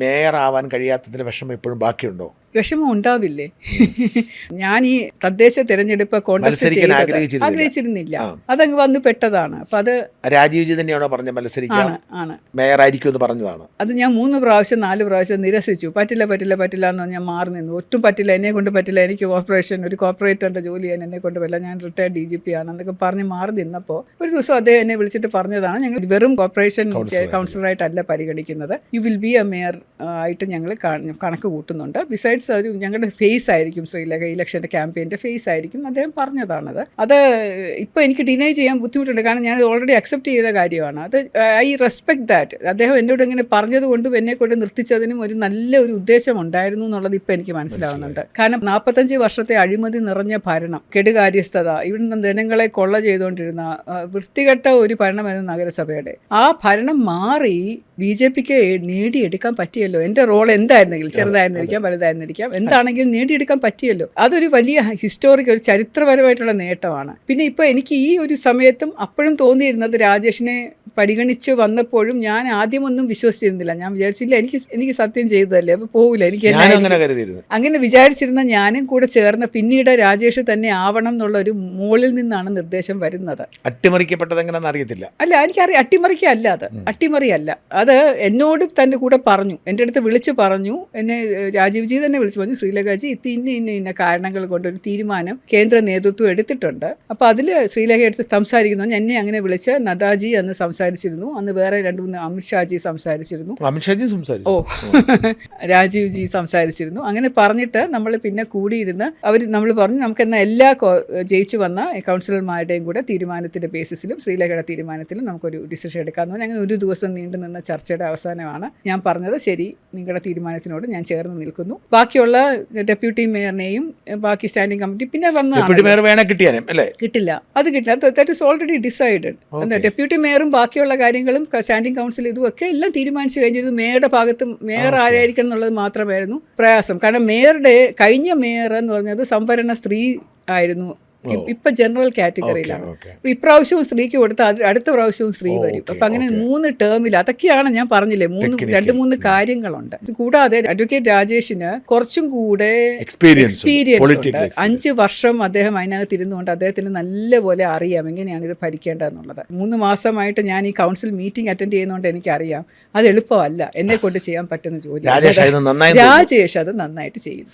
Mayor ആവാൻ കഴിയാത്തതിന് വിഷമം ഇപ്പോഴും ബാക്കിയുണ്ടോ? വിഷമം ഉണ്ടാവില്ലേ? ഞാൻ ഈ തദ്ദേശ തെരഞ്ഞെടുപ്പ് കോൺടെസ്റ്റ് ആഗ്രഹിച്ചിരുന്നില്ല, അതങ്ങ് വന്ന് പെട്ടതാണ്. അപ്പൊ അത് രാജീവ്ജി തന്നെയാണോ പറഞ്ഞ മത്സരിക്കാൻ മേയർ ആയിരിക്കും എന്ന് പറഞ്ഞതാണ്? അത് ഞാൻ 3 പ്രാവശ്യം 4 പ്രാവശ്യം നിരസിച്ചു. പറ്റില്ല എന്ന് ഞാൻ മാറി നിന്നു. ഒട്ടും പറ്റില്ല, എന്നെ കൊണ്ട് പറ്റില്ല, എനിക്ക് ഒരു കോർപ്പറേറ്ററിന്റെ ജോലി ചെയ്യാൻ എന്നെ കൊണ്ട് പറ്റില്ല, ഞാൻ റിട്ടയർഡ് DGP ആണ് എന്നൊക്കെ പറഞ്ഞ് മാറി നിന്നപ്പോൾ ഒരു ദിവസം അദ്ദേഹം എന്നെ വിളിച്ചിട്ട് പറഞ്ഞതാണ്, ഞങ്ങൾ വെറും കോർപ്പറേഷൻ കൗൺസിലറായിട്ടല്ല പരിഗണിക്കുന്നത്, you will be A mayor ആയിട്ട് ഞങ്ങൾ കണക്ക് കൂട്ടുന്നുണ്ട്. ബിസൈഡ്സ് ഒരു ഞങ്ങളുടെ ഫേസ് ആയിരിക്കും, ശ്രീലേഖ ഇലക്ഷൻ്റെ ക്യാമ്പയിൻ്റെ ഫേസ് ആയിരിക്കും, അദ്ദേഹം പറഞ്ഞതാണത്. അത് ഇപ്പോൾ എനിക്ക് ഡിനൈ ചെയ്യാൻ ബുദ്ധിമുട്ടുണ്ട്, കാരണം ഞാൻ ഓൾറെഡി അക്സെപ്റ്റ് ചെയ്ത കാര്യമാണ്. അത് ഐ റെസ്പെക്ട് ദാറ്റ്. അദ്ദേഹം എന്നോട് ഇങ്ങനെ പറഞ്ഞത് കൊണ്ടും എന്നെ കൊണ്ട് നിർത്തിച്ചതിനും ഒരു നല്ല ഒരു ഉദ്ദേശം ഉണ്ടായിരുന്നു എന്നുള്ളത് ഇപ്പോൾ എനിക്ക് മനസ്സിലാവുന്നുണ്ട്. കാരണം 45 വർഷത്തെ അഴിമതി നിറഞ്ഞ ഭരണം, കെടുകാര്യസ്ഥത, ഇവിടുന്ന് ജനങ്ങളെ കൊള്ള ചെയ്തുകൊണ്ടിരുന്ന വൃത്തികെട്ട ഒരു ഭരണമായിരുന്നു നഗരസഭയുടെ. ആ ഭരണം മാറി BJPക്ക് നേടിയെടുക്കാൻ പറ്റിയല്ലോ. എൻ്റെ റോൾ എന്തായിരുന്നെങ്കിലും, ചെറുതായിരുന്നിരിക്കാം വലുതായിരുന്നിരിക്കാം, എന്താണെങ്കിലും നേടിയെടുക്കാൻ പറ്റിയല്ലോ. അതൊരു വലിയ ഹിസ്റ്റോറിക്, ഒരു ചരിത്രപരമായിട്ടുള്ള നേട്ടമാണ്. പിന്നെ ഇപ്പോൾ എനിക്ക് ഈ ഒരു സമയത്തും അപ്പോഴും തോന്നിയിരുന്നത്, രാജേഷിനെ പരിഗണിച്ച് വന്നപ്പോഴും ഞാൻ ആദ്യമൊന്നും വിശ്വസിച്ചിരുന്നില്ല. ഞാൻ വിചാരിച്ചില്ല, എനിക്ക് സത്യം ചെയ്തതല്ലേ, അപ്പോൾ പോകില്ല, എനിക്ക് അങ്ങനെ വിചാരിച്ചിരുന്ന ഞാനും കൂടെ ചേർന്ന് പിന്നീട് രാജേഷ് തന്നെ ആവണം എന്നുള്ള ഒരു മുകളിൽ നിന്നാണ് നിർദ്ദേശം വരുന്നത്. അട്ടിമറിക്കപ്പെട്ടത് എങ്ങനെയാണെന്ന് അറിയത്തില്ല. അല്ല, എനിക്കറിയാം, അട്ടിമറിക്കല്ല, അത് അട്ടിമറിയല്ല. അത് എന്നോട് തൻ്റെ കൂടെ പറഞ്ഞു, എൻ്റെ അടുത്ത് വിളിച്ച് പറഞ്ഞു, എന്നെ രാജീവ്ജി തന്നെ വിളിച്ച് പറഞ്ഞു, ശ്രീലേഖാജി ഇന്ന കാരണങ്ങൾ കൊണ്ടൊരു തീരുമാനം കേന്ദ്ര നേതൃത്വം എടുത്തിട്ടുണ്ട്. അപ്പോൾ അതിൽ ശ്രീലേഖ എടുത്ത് സംസാരിക്കുന്നു. എന്നെ അങ്ങനെ വിളിച്ച് നദ്ദാജി അന്ന് സംസാരിച്ചിരുന്നു, അന്ന് വേറെ 2-3 അമിത്ഷാജി സംസാരിച്ചിരുന്നു, രാജീവ്ജി സംസാരിച്ചിരുന്നു. അങ്ങനെ പറഞ്ഞിട്ട് നമ്മൾ പിന്നെ കൂടിയിരുന്ന് നമ്മൾ പറഞ്ഞു, നമുക്കെന്നാൽ എല്ലാ ജയിച്ചു വന്ന കൗൺസിലർമാരുടെയും കൂടെ തീരുമാനത്തിൻ്റെ ബേസിസിലും ശ്രീലേഖയുടെ തീരുമാനത്തിലും നമുക്കൊരു ഡിസിഷൻ എടുക്കാമെന്ന് പറഞ്ഞാൽ അങ്ങനെ ഒരു ദിവസം നീണ്ടു നിന്ന ചർച്ചയുടെ അവസാനമാണ് ഞാൻ പറഞ്ഞത്, ശരി, നിങ്ങളുടെ തീരുമാനത്തിനോട് ഞാൻ ചേർന്ന് നിൽക്കുന്നു. ബാക്കിയുള്ള ഡെപ്യൂട്ടി മേയറിനെയും ബാക്കി സ്റ്റാൻഡിംഗ് കമ്മിറ്റി പിന്നെ കിട്ടില്ല, അത് കിട്ടില്ല, that is already decided. Deputy മേയറും ബാക്കിയുള്ള കാര്യങ്ങളും സ്റ്റാൻഡിംഗ് കൗൺസിൽ ഇതുമൊക്കെ എല്ലാം തീരുമാനിച്ചു കഴിഞ്ഞത് മേയറുടെ ഭാഗത്ത് മേയർ ആരായിരിക്കണം എന്നുള്ളത് മാത്രമായിരുന്നു പ്രയാസം. കാരണം കഴിഞ്ഞ മേയർ എന്ന് പറഞ്ഞത് സംവരണ സ്ത്രീ ആയിരുന്നു, ഇപ്പൊ ജനറൽ കാറ്റഗറിയിലാണ്. ഇപ്രാവശ്യവും സ്ത്രീക്ക് കൊടുത്ത അടുത്ത പ്രാവശ്യവും സ്ത്രീ വരും. അപ്പൊ അങ്ങനെ 3 ടേമിൽ, അതൊക്കെയാണ് ഞാൻ പറഞ്ഞില്ലേ, 2-3 കാര്യങ്ങളുണ്ട്. കൂടാതെ അഡ്വക്കേറ്റ് രാജേഷിന് കുറച്ചും കൂടെ എക്സ്പീരിയൻസ് ഉണ്ട്. 5 വർഷം അദ്ദേഹം അതിനകത്ത് ഇരുന്നുകൊണ്ട് അദ്ദേഹത്തിന് നല്ലപോലെ അറിയാം എങ്ങനെയാണ് ഇത് ഭരിക്കേണ്ടതെന്നുള്ളത്. 3 മാസമായിട്ട് ഞാൻ ഈ കൗൺസിൽ മീറ്റിംഗ് അറ്റൻഡ് ചെയ്യുന്നതുകൊണ്ട് എനിക്കറിയാം അത് എളുപ്പമല്ല, എന്നെ കൊണ്ട് ചെയ്യാൻ പറ്റുന്ന ജോലി. രാജേഷ് അത് നന്നായിട്ട് ചെയ്യുന്നു.